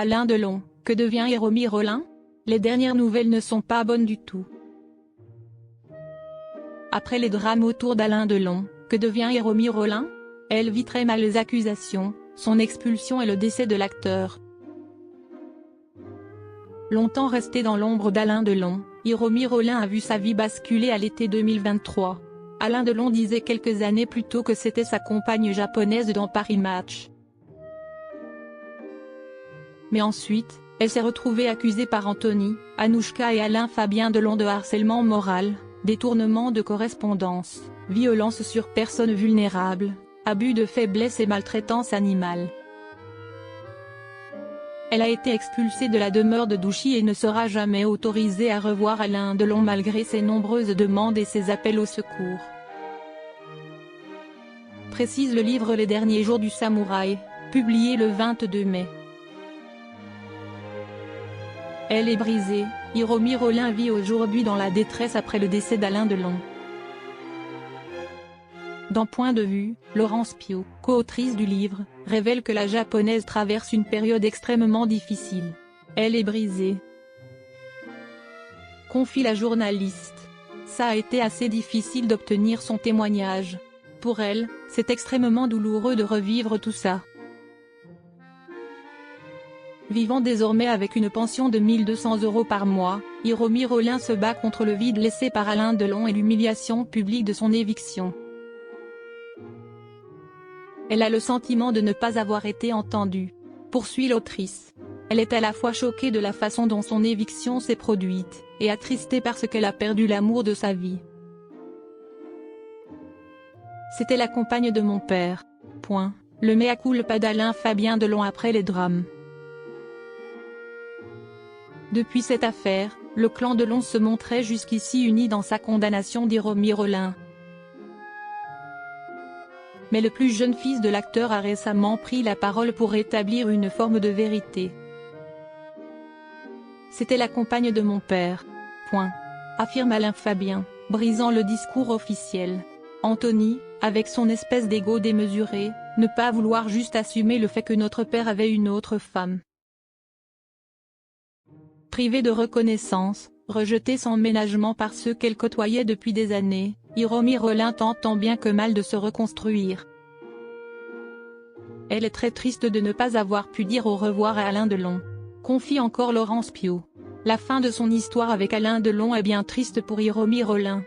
Alain Delon, que devient Hiromi Rollin? Les dernières nouvelles ne sont pas bonnes du tout. Après les drames autour d'Alain Delon, que devient Hiromi Rollin? Elle vit très mal les accusations, son expulsion et le décès de l'acteur. Longtemps resté dans l'ombre d'Alain Delon, Hiromi Rollin a vu sa vie basculer à l'été 2023. Alain Delon disait quelques années plus tôt que c'était sa compagne japonaise dans Paris Match. Mais ensuite, elle s'est retrouvée accusée par Anthony, Anouchka et Alain Fabien Delon de harcèlement moral, détournement de correspondance, violence sur personnes vulnérables, abus de faiblesse et maltraitance animale. Elle a été expulsée de la demeure de Douchy et ne sera jamais autorisée à revoir Alain Delon malgré ses nombreuses demandes et ses appels au secours. Précise le livre Les derniers jours du samouraï, publié le 22 mai. Elle est brisée, Hiromi Rollin vit aujourd'hui dans la détresse après le décès d'Alain Delon. Dans Point de vue, Laurence Pio, co-autrice du livre, révèle que la japonaise traverse une période extrêmement difficile. Elle est brisée. Confie la journaliste. Ça a été assez difficile d'obtenir son témoignage. Pour elle, c'est extrêmement douloureux de revivre tout ça. Vivant désormais avec une pension de 1 200 € par mois, Hiromi Rollin se bat contre le vide laissé par Alain Delon et l'humiliation publique de son éviction. Elle a le sentiment de ne pas avoir été entendue, poursuit l'autrice. Elle est à la fois choquée de la façon dont son éviction s'est produite, et attristée parce qu'elle a perdu l'amour de sa vie. C'était la compagne de mon père. Point. Le mea culpa d'Alain Fabien Delon après les drames. Depuis cette affaire, le clan Delon se montrait jusqu'ici uni dans sa condamnation d'Hiromi Rollin. Mais le plus jeune fils de l'acteur a récemment pris la parole pour établir une forme de vérité. C'était la compagne de mon père. Point. Affirme Alain Fabien, brisant le discours officiel. Anthony, avec son espèce d'ego démesuré, ne pas vouloir juste assumer le fait que notre père avait une autre femme. Privée de reconnaissance, rejetée sans ménagement par ceux qu'elle côtoyait depuis des années, Hiromi Rollin tente tant bien que mal de se reconstruire. Elle est très triste de ne pas avoir pu dire au revoir à Alain Delon. Confie encore Laurence Pio. La fin de son histoire avec Alain Delon est bien triste pour Hiromi Rollin.